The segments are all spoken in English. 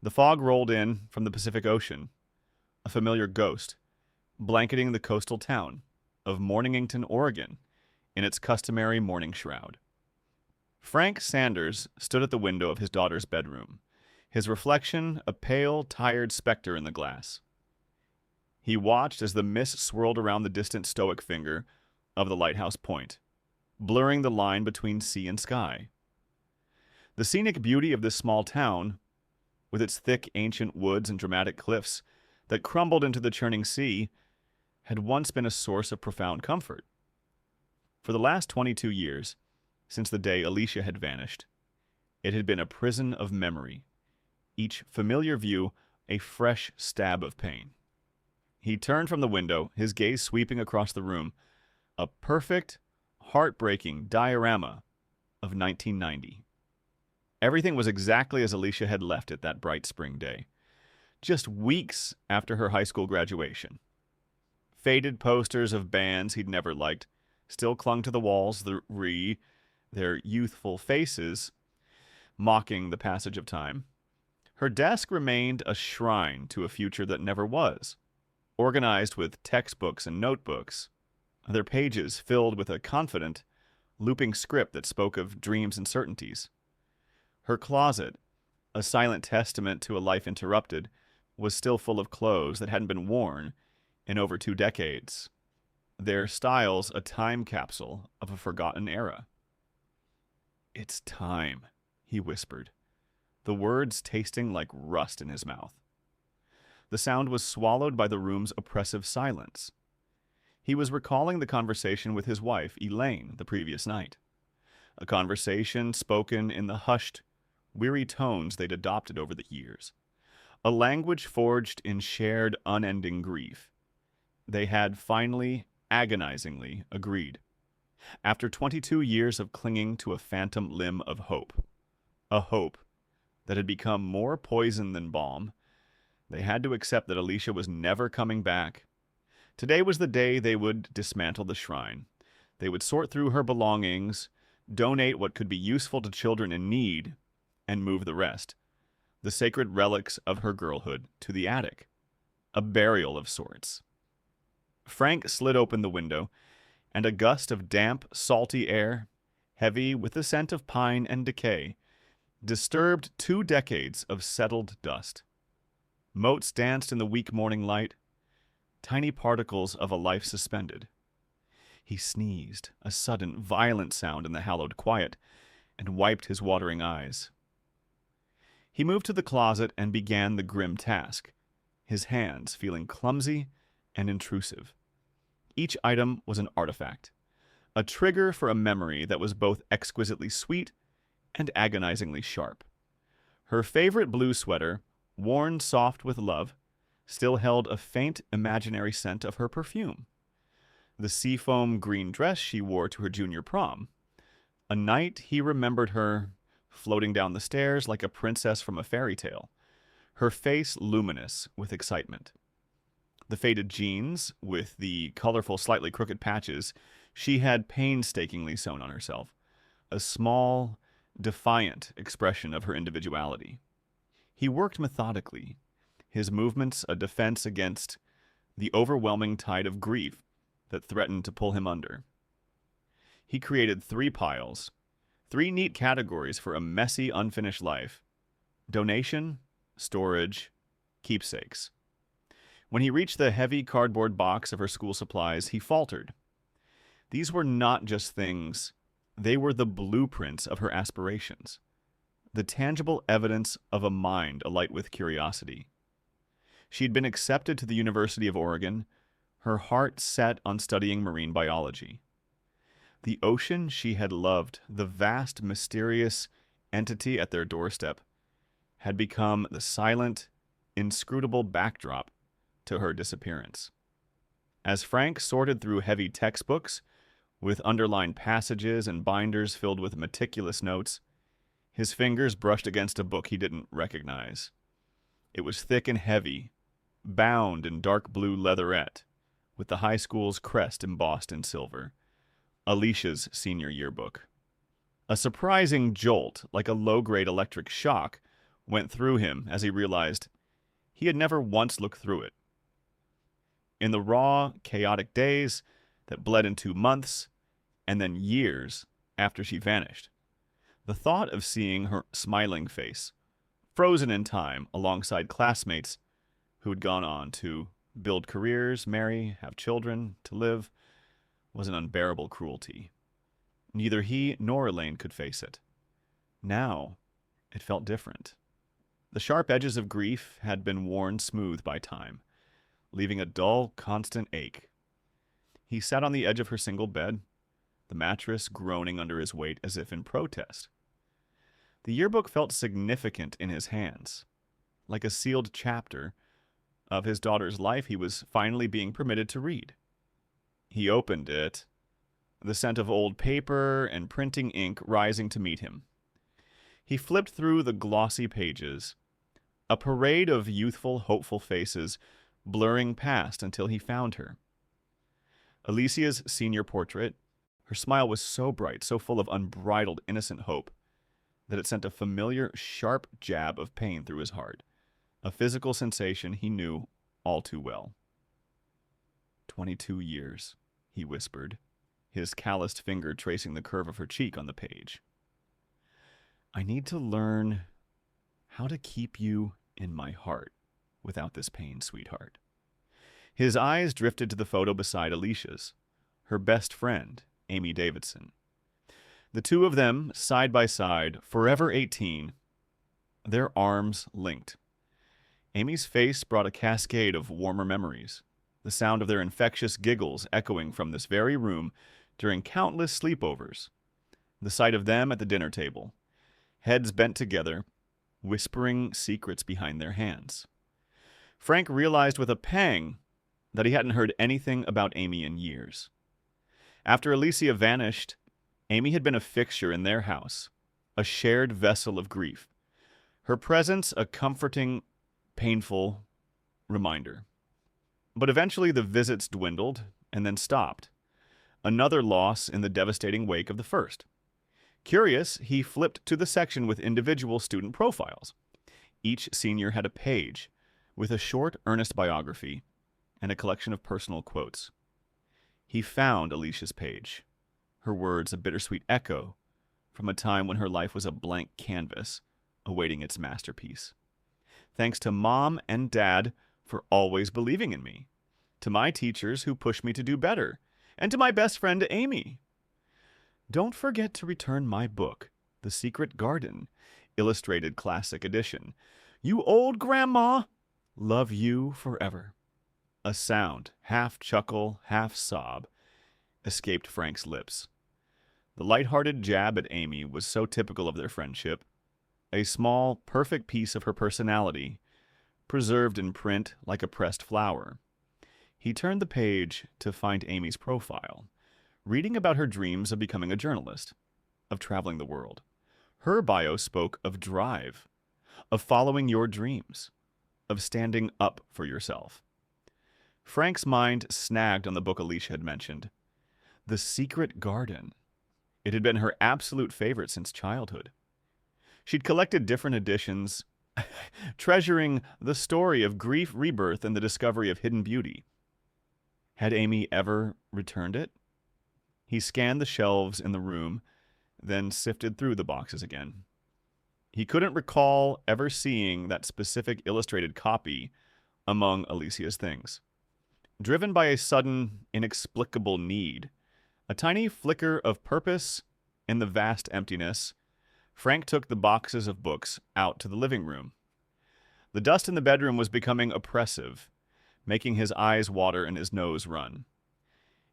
The fog rolled in from the Pacific Ocean, a familiar ghost, blanketing the coastal town of Mornington, Oregon, in its customary morning shroud. Frank Sanders stood at the window of his daughter's bedroom, his reflection a pale, tired specter in the glass. He watched as the mist swirled around the distant stoic finger of the lighthouse point, blurring the line between sea and sky. The scenic beauty of this small town, with its thick ancient woods and dramatic cliffs that crumbled into the churning sea, had once been a source of profound comfort. For the last 22 years, since the day Alicia had vanished, it had been a prison of memory, each familiar view a fresh stab of pain. He turned from the window, his gaze sweeping across the room, a perfect, heartbreaking diorama of 1990. Everything was exactly as Alicia had left it that bright spring day, just weeks after her high school graduation. Faded posters of bands he'd never liked still clung to the walls, their youthful faces mocking the passage of time. Her desk remained a shrine to a future that never was, organized with textbooks and notebooks, their pages filled with a confident, looping script that spoke of dreams and certainties. Her closet, a silent testament to a life interrupted, was still full of clothes that hadn't been worn in over 2 decades, their styles a time capsule of a forgotten era. "It's time," he whispered, the words tasting like rust in his mouth. The sound was swallowed by the room's oppressive silence. He was recalling the conversation with his wife, Elaine, the previous night. A conversation spoken in the hushed, weary tones they'd adopted over the years. A language forged in shared, unending grief. They had finally, agonizingly agreed. After 22 years of clinging to a phantom limb of hope, a hope that had become more poison than balm, they had to accept that Alicia was never coming back. Today was the day they would dismantle the shrine. They would sort through her belongings, donate what could be useful to children in need, and move the rest, the sacred relics of her girlhood, to the attic, a burial of sorts. Frank slid open the window, and a gust of damp, salty air, heavy with the scent of pine and decay, disturbed 2 decades of settled dust. Motes danced in the weak morning light, tiny particles of a life suspended. He sneezed, a sudden, violent sound in the hallowed quiet, and wiped his watering eyes. He moved to the closet and began the grim task, his hands feeling clumsy and intrusive. Each item was an artifact, a trigger for a memory that was both exquisitely sweet and agonizingly sharp. Her favorite blue sweater, worn soft with love, still held a faint imaginary scent of her perfume. The seafoam green dress she wore to her junior prom. A night he remembered her floating down the stairs like a princess from a fairy tale, her face luminous with excitement. The faded jeans, with the colorful, slightly crooked patches, she had painstakingly sewn on herself, a small, defiant expression of her individuality. He worked methodically, his movements a defense against the overwhelming tide of grief that threatened to pull him under. He created 3 piles, 3 neat categories for a messy, unfinished life: donation, storage, keepsakes. When he reached the heavy cardboard box of her school supplies, he faltered. These were not just things, they were the blueprints of her aspirations, the tangible evidence of a mind alight with curiosity. She'd been accepted to the University of Oregon, her heart set on studying marine biology. The ocean she had loved, the vast, mysterious entity at their doorstep, had become the silent, inscrutable backdrop to her disappearance. As Frank sorted through heavy textbooks, with underlined passages and binders filled with meticulous notes, his fingers brushed against a book he didn't recognize. It was thick and heavy, bound in dark blue leatherette, with the high school's crest embossed in silver. Alicia's senior yearbook. A surprising jolt, like a low-grade electric shock, went through him as he realized he had never once looked through it. In the raw, chaotic days that bled into months and then years after she vanished, the thought of seeing her smiling face, frozen in time alongside classmates who had gone on to build careers, marry, have children, to live, was an unbearable cruelty. Neither he nor Elaine could face it. Now, it felt different. The sharp edges of grief had been worn smooth by time, leaving a dull, constant ache. He sat on the edge of her single bed, the mattress groaning under his weight as if in protest. The yearbook felt significant in his hands, like a sealed chapter of his daughter's life he was finally being permitted to read. He opened it, the scent of old paper and printing ink rising to meet him. He flipped through the glossy pages, a parade of youthful, hopeful faces blurring past until he found her. Alicia's senior portrait. Her smile was so bright, so full of unbridled, innocent hope, that it sent a familiar, sharp jab of pain through his heart, a physical sensation he knew all too well. 22 years, he whispered, his calloused finger tracing the curve of her cheek on the page. I need to learn how to keep you in my heart without this pain, sweetheart. His eyes drifted to the photo beside Alicia's, her best friend, Amy Davidson. The two of them, side by side, forever 18, their arms linked. Amy's face brought a cascade of warmer memories, the sound of their infectious giggles echoing from this very room during countless sleepovers, the sight of them at the dinner table, heads bent together, whispering secrets behind their hands. Frank realized with a pang that he hadn't heard anything about Amy in years. After Alicia vanished, Amy had been a fixture in their house, a shared vessel of grief. Her presence a comforting, painful reminder. But eventually the visits dwindled and then stopped. Another loss in the devastating wake of the first. Curious, he flipped to the section with individual student profiles. Each senior had a page with a short, earnest biography and a collection of personal quotes. He found Alicia's page, her words a bittersweet echo from a time when her life was a blank canvas awaiting its masterpiece. Thanks to Mom and Dad for always believing in me, to my teachers who pushed me to do better, and to my best friend Amy. Don't forget to return my book, The Secret Garden, Illustrated Classic Edition. You old grandma, love you forever. A sound, half chuckle, half sob, escaped Frank's lips. The light-hearted jab at Amy was so typical of their friendship, a small, perfect piece of her personality, preserved in print like a pressed flower. He turned the page to find Amy's profile, reading about her dreams of becoming a journalist, of traveling the world. Her bio spoke of drive, of following your dreams, of standing up for yourself. Frank's mind snagged on the book Alicia had mentioned, The Secret Garden. It had been her absolute favorite since childhood. She'd collected different editions, treasuring the story of grief, rebirth, and the discovery of hidden beauty. Had Amy ever returned it? He scanned the shelves in the room, then sifted through the boxes again. He couldn't recall ever seeing that specific illustrated copy among Alicia's things. Driven by a sudden, inexplicable need, a tiny flicker of purpose in the vast emptiness, Frank took the boxes of books out to the living room. The dust in the bedroom was becoming oppressive, making his eyes water and his nose run.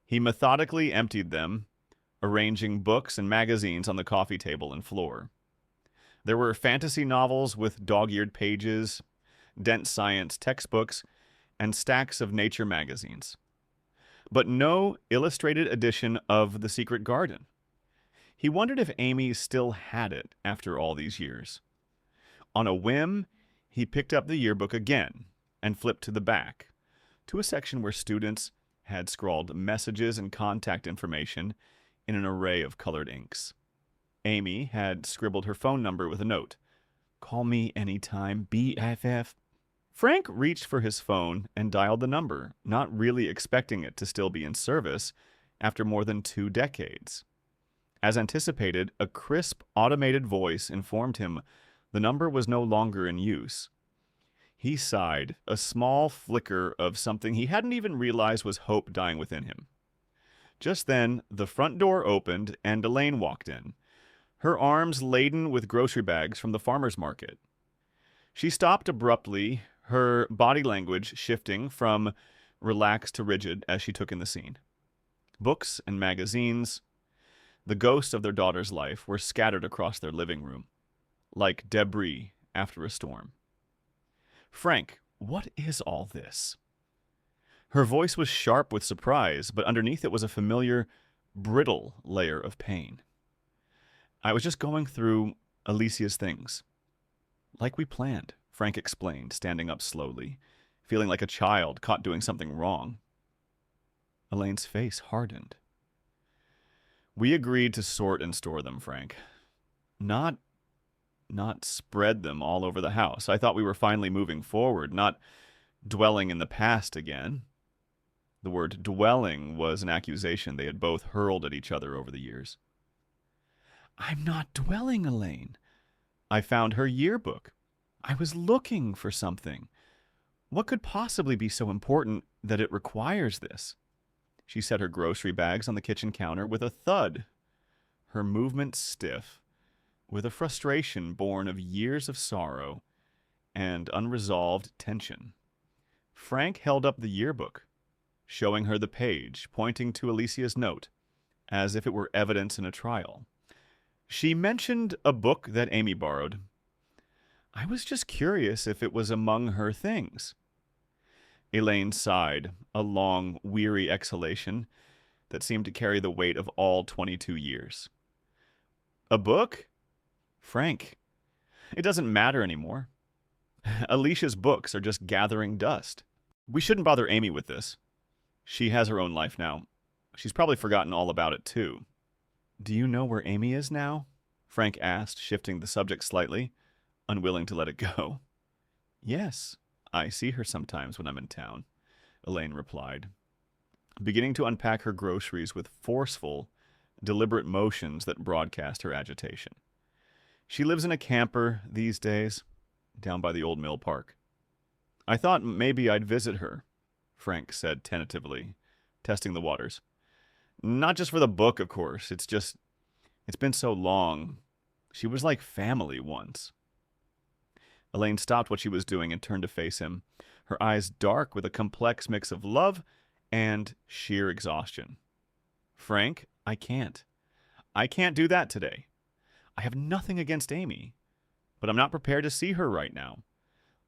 He methodically emptied them, arranging books and magazines on the coffee table and floor. There were fantasy novels with dog-eared pages, dense science textbooks, and stacks of nature magazines. But no illustrated edition of The Secret Garden. He wondered if Amy still had it after all these years. On a whim, he picked up the yearbook again and flipped to the back, to a section where students had scrawled messages and contact information in an array of colored inks. Amy had scribbled her phone number with a note, Call me anytime, BFF. Frank reached for his phone and dialed the number, not really expecting it to still be in service after more than 2 decades. As anticipated, a crisp, automated voice informed him the number was no longer in use. He sighed, a small flicker of something he hadn't even realized was hope dying within him. Just then, the front door opened and Elaine walked in, her arms laden with grocery bags from the farmer's market. She stopped abruptly, her body language shifting from relaxed to rigid as she took in the scene. Books and magazines, the ghosts of their daughter's life, were scattered across their living room, like debris after a storm. Frank, what is all this? Her voice was sharp with surprise, but underneath it was a familiar, brittle layer of pain. I was just going through Alicia's things. Like we planned, Frank explained, standing up slowly, feeling like a child caught doing something wrong. Elaine's face hardened. We agreed to sort and store them, Frank. Not spread them all over the house. I thought we were finally moving forward, not dwelling in the past again. The word dwelling was an accusation they had both hurled at each other over the years. I'm not dwelling, Elaine. I found her yearbook. I was looking for something. What could possibly be so important that it requires this? She set her grocery bags on the kitchen counter with a thud, her movement stiff, with a frustration born of years of sorrow and unresolved tension. Frank held up the yearbook, showing her the page, pointing to Alicia's note, as if it were evidence in a trial. She mentioned a book that Amy borrowed. I was just curious if it was among her things. Elaine sighed, a long, weary exhalation that seemed to carry the weight of all 22 years. A book? Frank, it doesn't matter anymore. Alicia's books are just gathering dust. We shouldn't bother Amy with this. She has her own life now. She's probably forgotten all about it, too. Do you know where Amy is now? Frank asked, shifting the subject slightly, unwilling to let it go. Yes, I see her sometimes when I'm in town, Elaine replied, beginning to unpack her groceries with forceful, deliberate motions that broadcast her agitation. She lives in a camper these days, down by the old mill park. I thought maybe I'd visit her, Frank said tentatively, testing the waters. Not just for the book, of course. It's been so long. She was like family once. Elaine stopped what she was doing and turned to face him, her eyes dark with a complex mix of love and sheer exhaustion. Frank, I can't. I can't do that today. I have nothing against Amy, but I'm not prepared to see her right now.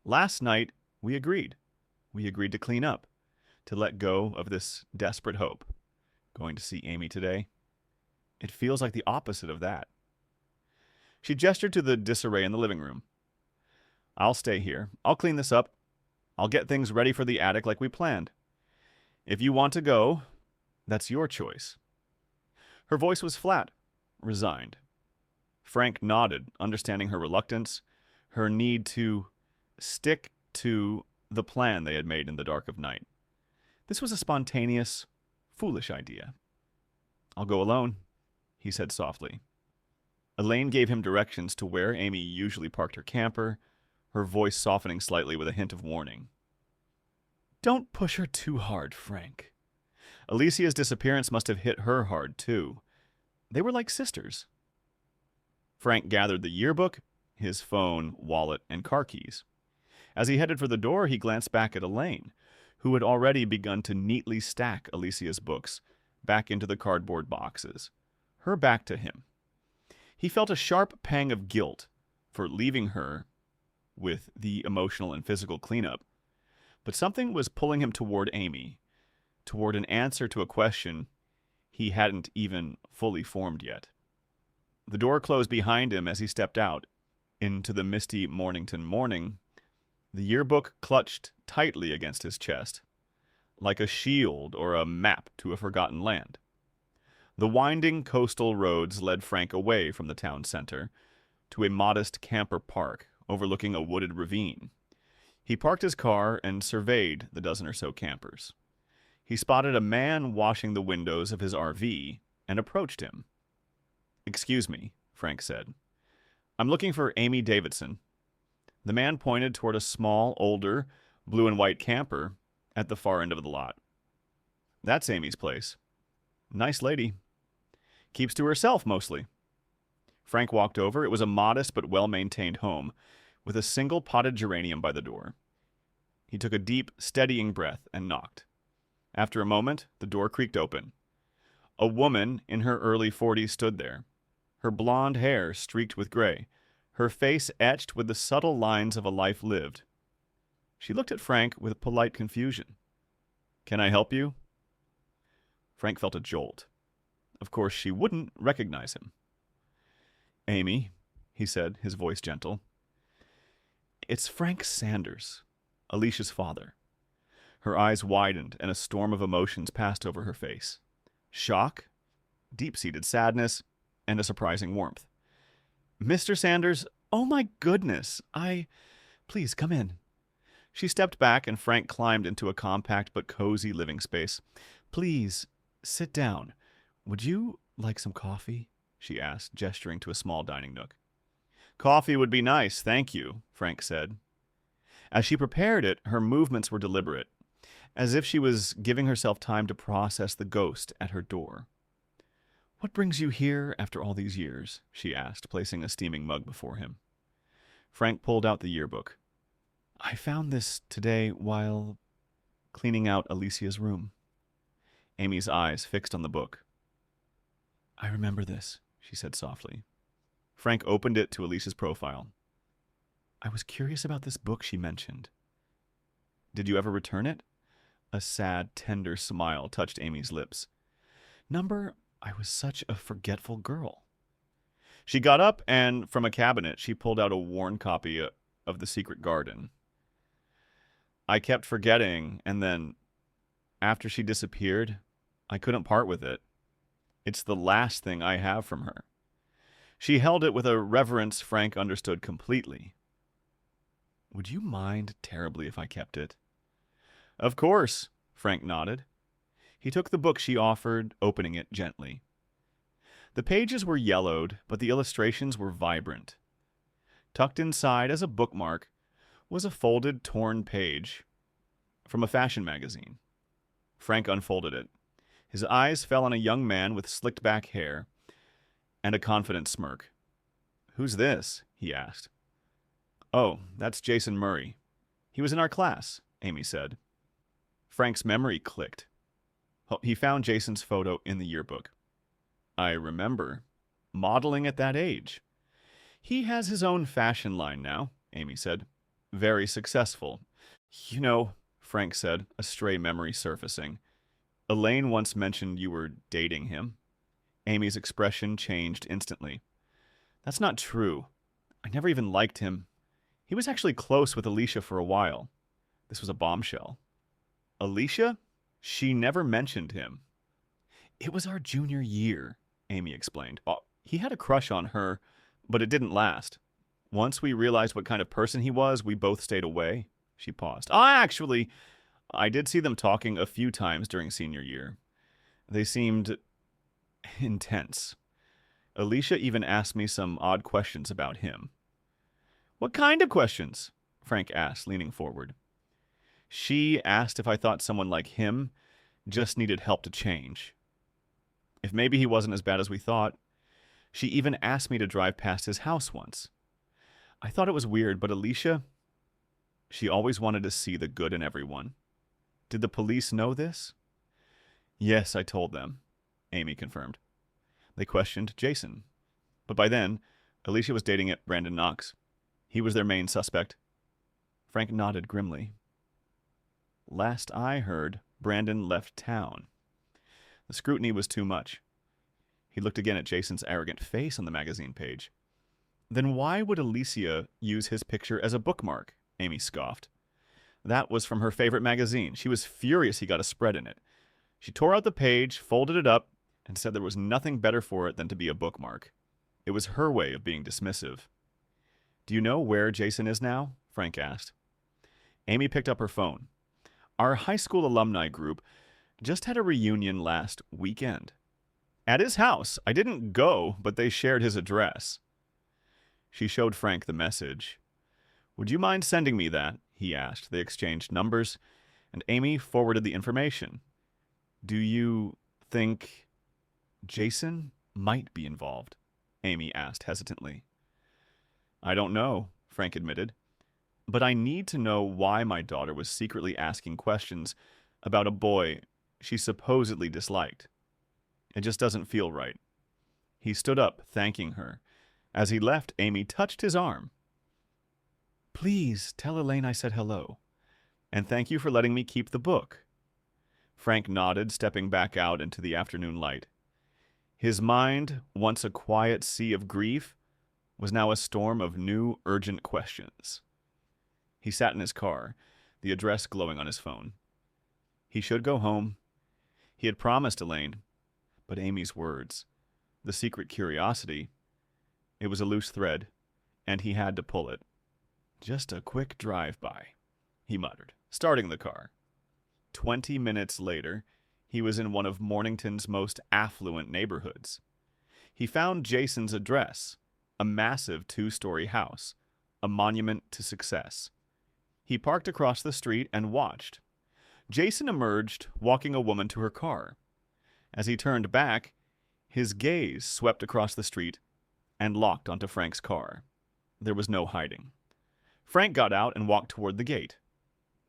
Last night, we agreed. We agreed to clean up, to let go of this desperate hope. Going to see Amy today? It feels like the opposite of that. She gestured to the disarray in the living room. I'll stay here. I'll clean this up. I'll get things ready for the attic like we planned. If you want to go, that's your choice. Her voice was flat, resigned. Frank nodded, understanding her reluctance, her need to stick to the plan they had made in the dark of night. This was a spontaneous, foolish idea. I'll go alone, he said softly. Elaine gave him directions to where Amy usually parked her camper, her voice softening slightly with a hint of warning. Don't push her too hard, Frank. Alicia's disappearance must have hit her hard, too. They were like sisters. Frank gathered the yearbook, his phone, wallet, and car keys. As he headed for the door, he glanced back at Elaine, who had already begun to neatly stack Alicia's books back into the cardboard boxes, her back to him. He felt a sharp pang of guilt for leaving her with the emotional and physical cleanup, but something was pulling him toward Amy, toward an answer to a question he hadn't even fully formed yet. The door closed behind him as he stepped out into the misty Mornington morning. The yearbook clutched tightly against his chest, like a shield or a map to a forgotten land. The winding coastal roads led Frank away from the town center to a modest camper park overlooking a wooded ravine. He parked his car and surveyed the dozen or so campers. He spotted a man washing the windows of his RV and approached him. "Excuse me," Frank said. "I'm looking for Amy Davidson." The man pointed toward a small, older, blue and white camper at the far end of the lot. "That's Amy's place. Nice lady. Keeps to herself, mostly." Frank walked over. It was a modest but well-maintained home, with a single potted geranium by the door. He took a deep, steadying breath and knocked. After a moment, the door creaked open. A woman in her early 40s stood there, her blonde hair streaked with gray, her face etched with the subtle lines of a life lived. She looked at Frank with polite confusion. "Can I help you?" Frank felt a jolt. Of course, she wouldn't recognize him. "Amy," he said, his voice gentle. "It's Frank Sanders, Alicia's father." Her eyes widened, and a storm of emotions passed over her face. Shock, deep-seated sadness, and a surprising warmth. "Mr. Sanders, oh my goodness, Please, come in." She stepped back, and Frank climbed into a compact but cozy living space. "Please, sit down. Would you like some coffee?" she asked, gesturing to a small dining nook. "Coffee would be nice, thank you," Frank said. As she prepared it, her movements were deliberate, as if she was giving herself time to process the ghost at her door. "What brings you here after all these years?" she asked, placing a steaming mug before him. Frank pulled out the yearbook. "I found this today while cleaning out Alicia's room." Amy's eyes fixed on the book. "I remember this," she said softly. Frank opened it to Alicia's profile. "I was curious about this book she mentioned. Did you ever return it?" A sad, tender smile touched Amy's lips. I was such a forgetful girl." She got up, and from a cabinet, she pulled out a worn copy of The Secret Garden. "I kept forgetting, and then, after she disappeared, I couldn't part with it. It's the last thing I have from her." She held it with a reverence Frank understood completely. "Would you mind terribly if I kept it?" "Of course," Frank nodded. He took the book she offered, opening it gently. The pages were yellowed, but the illustrations were vibrant. Tucked inside as a bookmark was a folded, torn page from a fashion magazine. Frank unfolded it. His eyes fell on a young man with slicked-back hair and a confident smirk. "Who's this?" he asked. "Oh, that's Jason Murray. He was in our class," Amy said. Frank's memory clicked. He found Jason's photo in the yearbook. "I remember. Modeling at that age. He has his own fashion line now," Amy said. "Very successful. You know," Frank said, a stray memory surfacing, "Elaine once mentioned you were dating him." Amy's expression changed instantly. "That's not true. I never even liked him. He was actually close with Alicia for a while." This was a bombshell. "Alicia? She never mentioned him." "It was our junior year," Amy explained. "He had a crush on her, but it didn't last. Once we realized what kind of person he was, we both stayed away." She paused. "Actually, I did see them talking a few times during senior year. They seemed intense. Alicia even asked me some odd questions about him." "What kind of questions?" Frank asked, leaning forward. "She asked if I thought someone like him just needed help to change. If maybe he wasn't as bad as we thought. She even asked me to drive past his house once. I thought it was weird, but Alicia, she always wanted to see the good in everyone. Did the police know this?" "Yes, I told them," Amy confirmed. They questioned Jason. But by then, Alicia was dating Brandon Knox. He was their main suspect. Frank nodded grimly. "Last I heard, Brandon left town." The scrutiny was too much. He looked again at Jason's arrogant face on the magazine page. "Then why would Alicia use his picture as a bookmark?" Amy scoffed. "That was from her favorite magazine. She was furious he got a spread in it. She tore out the page, folded it up, and said there was nothing better for it than to be a bookmark. It was her way of being dismissive." Do you know where Jason is now? Frank asked. Amy picked up her phone. Our high school alumni group just had a reunion last weekend. At his house. I didn't go, but they shared his address. She showed Frank the message. Would you mind sending me that? He asked. They exchanged numbers, and Amy forwarded the information. Do you think Jason might be involved? Amy asked hesitantly. I don't know, Frank admitted. But I need to know why my daughter was secretly asking questions about a boy she supposedly disliked. It just doesn't feel right. He stood up, thanking her. As he left, Amy touched his arm. Please tell Elaine I said hello, and thank you for letting me keep the book. Frank nodded, stepping back out into the afternoon light. His mind, once a quiet sea of grief, was now a storm of new, urgent questions. He sat in his car, the address glowing on his phone. He should go home. He had promised Elaine, but Amy's words, the secret curiosity, it was a loose thread, and he had to pull it. Just a quick drive-by, he muttered, starting the car. 20 minutes later, he was in one of Mornington's most affluent neighborhoods. He found Jason's address, a massive 2-story house, a monument to success. He parked across the street and watched. Jason emerged, walking a woman to her car. As he turned back, his gaze swept across the street and locked onto Frank's car. There was no hiding. Frank got out and walked toward the gate.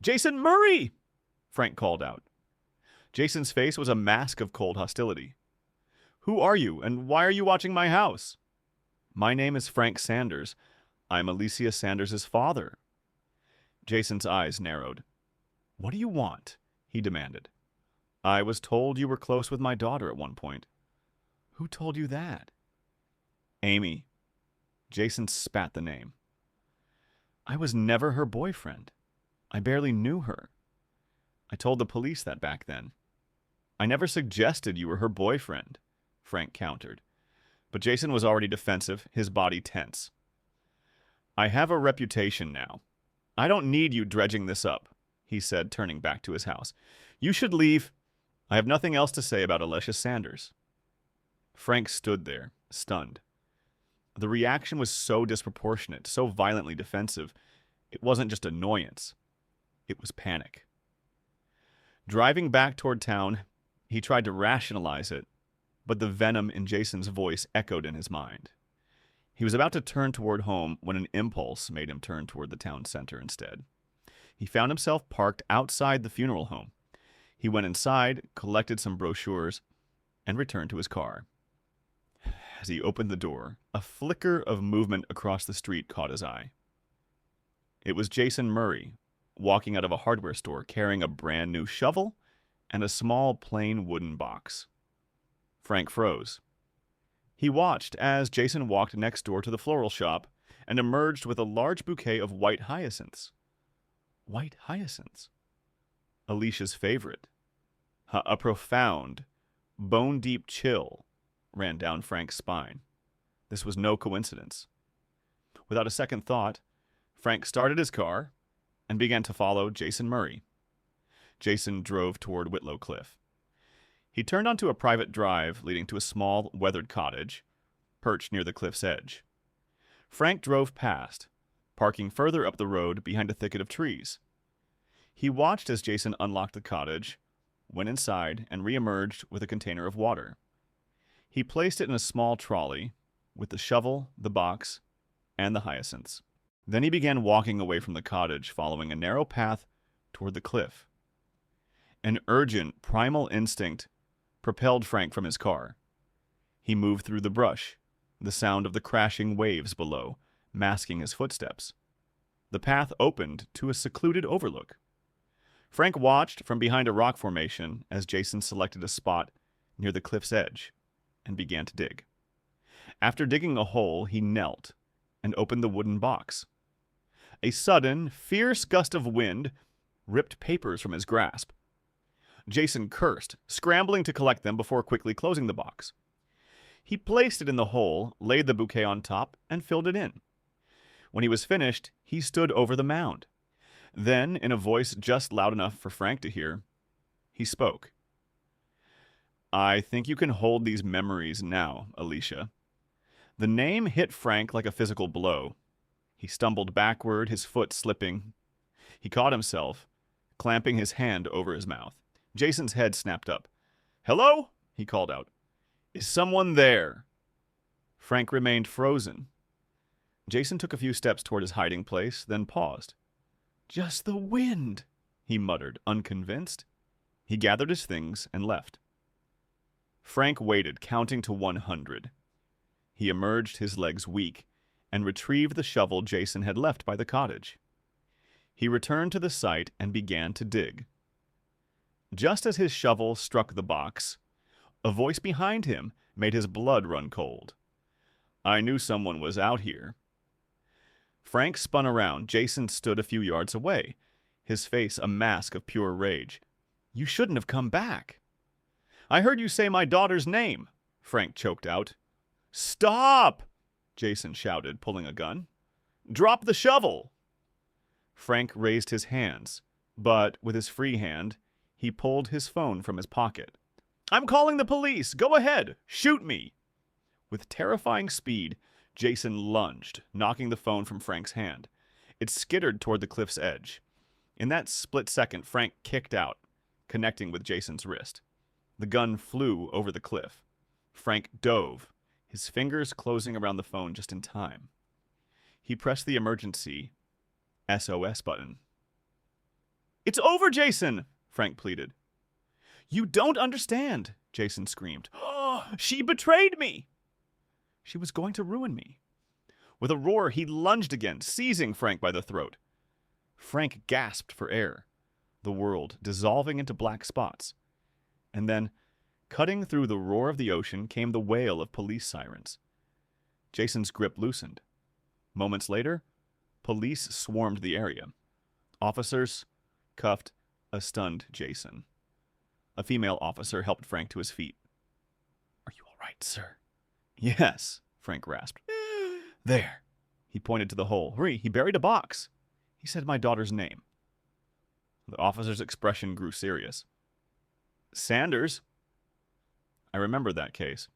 Jason Murray! Frank called out. Jason's face was a mask of cold hostility. Who are you, and why are you watching my house? My name is Frank Sanders. I'm Alicia Sanders' father. Jason's eyes narrowed. What do you want? He demanded. I was told you were close with my daughter at one point. Who told you that? Amy. Jason spat the name. I was never her boyfriend. I barely knew her. I told the police that back then. I never suggested you were her boyfriend, Frank countered. But Jason was already defensive, his body tense. I have a reputation now. I don't need you dredging this up, he said, turning back to his house. You should leave. I have nothing else to say about Alicia Sanders. Frank stood there, stunned. The reaction was so disproportionate, so violently defensive. It wasn't just annoyance. It was panic. Driving back toward town, he tried to rationalize it, but the venom in Jason's voice echoed in his mind. He was about to turn toward home when an impulse made him turn toward the town center instead. He found himself parked outside the funeral home. He went inside, collected some brochures, and returned to his car. As he opened the door, a flicker of movement across the street caught his eye. It was Jason Murray, walking out of a hardware store carrying a brand new shovel and a small plain wooden box. Frank froze. He watched as Jason walked next door to the floral shop and emerged with a large bouquet of white hyacinths. White hyacinths? Alicia's favorite. A profound, bone-deep chill ran down Frank's spine. This was no coincidence. Without a second thought, Frank started his car and began to follow Jason Murray. Jason drove toward Whitlow Cliff. He turned onto a private drive leading to a small, weathered cottage, perched near the cliff's edge. Frank drove past, parking further up the road behind a thicket of trees. He watched as Jason unlocked the cottage, went inside, and re-emerged with a container of water. He placed it in a small trolley, with the shovel, the box, and the hyacinths. Then he began walking away from the cottage, following a narrow path toward the cliff. An urgent, primal instinct propelled Frank from his car. He moved through the brush, the sound of the crashing waves below, masking his footsteps. The path opened to a secluded overlook. Frank watched from behind a rock formation as Jason selected a spot near the cliff's edge and began to dig. After digging a hole, he knelt and opened the wooden box. A sudden, fierce gust of wind ripped papers from his grasp. Jason cursed, scrambling to collect them before quickly closing the box. He placed it in the hole, laid the bouquet on top, and filled it in. When he was finished, he stood over the mound. Then, in a voice just loud enough for Frank to hear, he spoke. "I think you can hold these memories now, Alicia." The name hit Frank like a physical blow. He stumbled backward, his foot slipping. He caught himself, clamping his hand over his mouth. Jason's head snapped up. "Hello?" he called out. "Is someone there?" Frank remained frozen. Jason took a few steps toward his hiding place, then paused. "Just the wind," he muttered, unconvinced. He gathered his things and left. Frank waited, counting to 100. He emerged, his legs weak, and retrieved the shovel Jason had left by the cottage. He returned to the site and began to dig. Just as his shovel struck the box, a voice behind him made his blood run cold. "I knew someone was out here." Frank spun around. Jason stood a few yards away, his face a mask of pure rage. "You shouldn't have come back." "I heard you say my daughter's name," Frank choked out. "Stop!" Jason shouted, pulling a gun. "Drop the shovel!" Frank raised his hands, but with his free hand, he pulled his phone from his pocket. "I'm calling the police! Go ahead! Shoot me!" With terrifying speed, Jason lunged, knocking the phone from Frank's hand. It skittered toward the cliff's edge. In that split second, Frank kicked out, connecting with Jason's wrist. The gun flew over the cliff. Frank dove, his fingers closing around the phone just in time. He pressed the emergency SOS button. "It's over, Jason!" Frank pleaded. "You don't understand," Jason screamed. "Oh, she betrayed me!" "She was going to ruin me." With a roar, he lunged again, seizing Frank by the throat. Frank gasped for air, the world dissolving into black spots. And then, cutting through the roar of the ocean, came the wail of police sirens. Jason's grip loosened. Moments later, police swarmed the area. Officers cuffed a stunned Jason. A female officer helped Frank to his feet. "Are you all right, sir?" "Yes," Frank rasped. "There." He pointed to the hole. "Hurry, he buried a box." "He said my daughter's name." The officer's expression grew serious. "Sanders." "I remember that case.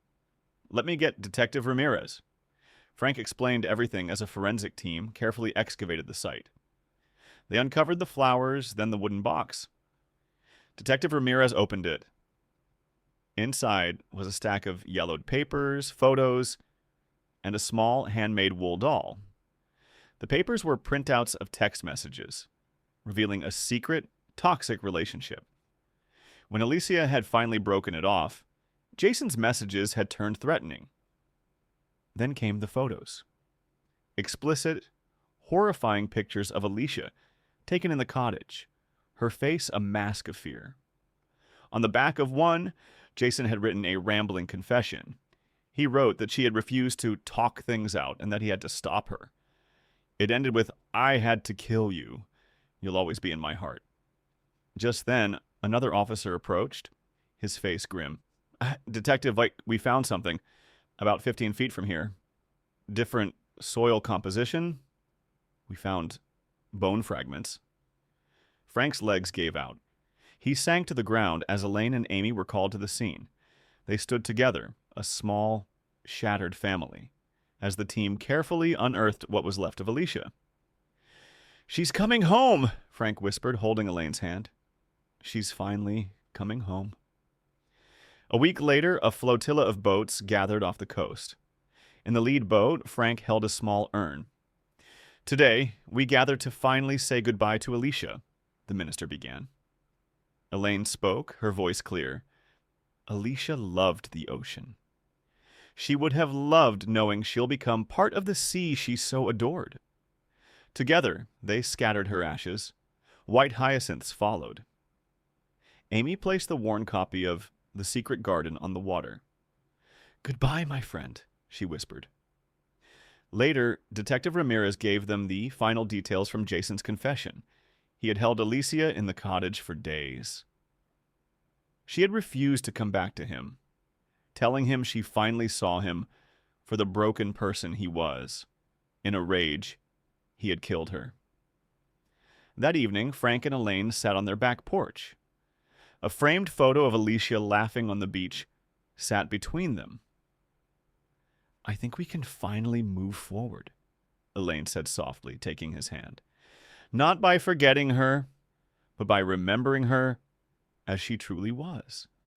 Let me get Detective Ramirez." Frank explained everything as a forensic team carefully excavated the site. They uncovered the flowers, then the wooden box. Detective Ramirez opened it. Inside was a stack of yellowed papers, photos, and a small handmade wool doll. The papers were printouts of text messages, revealing a secret, toxic relationship. When Alicia had finally broken it off, Jason's messages had turned threatening. Then came the photos. Explicit, horrifying pictures of Alicia, taken in the cottage, her face a mask of fear. On the back of one, Jason had written a rambling confession. He wrote that she had refused to talk things out and that he had to stop her. It ended with, "I had to kill you. You'll always be in my heart." Just then, another officer approached, his face grim. "Detective, we found something. About 15 feet from here. Different soil composition. We found bone fragments." Frank's legs gave out. He sank to the ground as Elaine and Amy were called to the scene. They stood together, a small, shattered family, as the team carefully unearthed what was left of Alicia. "She's coming home," Frank whispered, holding Elaine's hand. "She's finally coming home." A week later, a flotilla of boats gathered off the coast. In the lead boat, Frank held a small urn. "Today, we gather to finally say goodbye to Alicia," the minister began. Elaine spoke, her voice clear. "Alicia loved the ocean. She would have loved knowing she'll become part of the sea she so adored." Together, they scattered her ashes. White hyacinths followed. Amy placed the worn copy of The Secret Garden on the water. "Goodbye, my friend," she whispered. Later, Detective Ramirez gave them the final details from Jason's confession. He had held Alicia in the cottage for days. She had refused to come back to him, telling him she finally saw him for the broken person he was. In a rage, he had killed her. That evening, Frank and Elaine sat on their back porch. A framed photo of Alicia laughing on the beach sat between them. "I think we can finally move forward," Elaine said softly, taking his hand. "Not by forgetting her, but by remembering her as she truly was."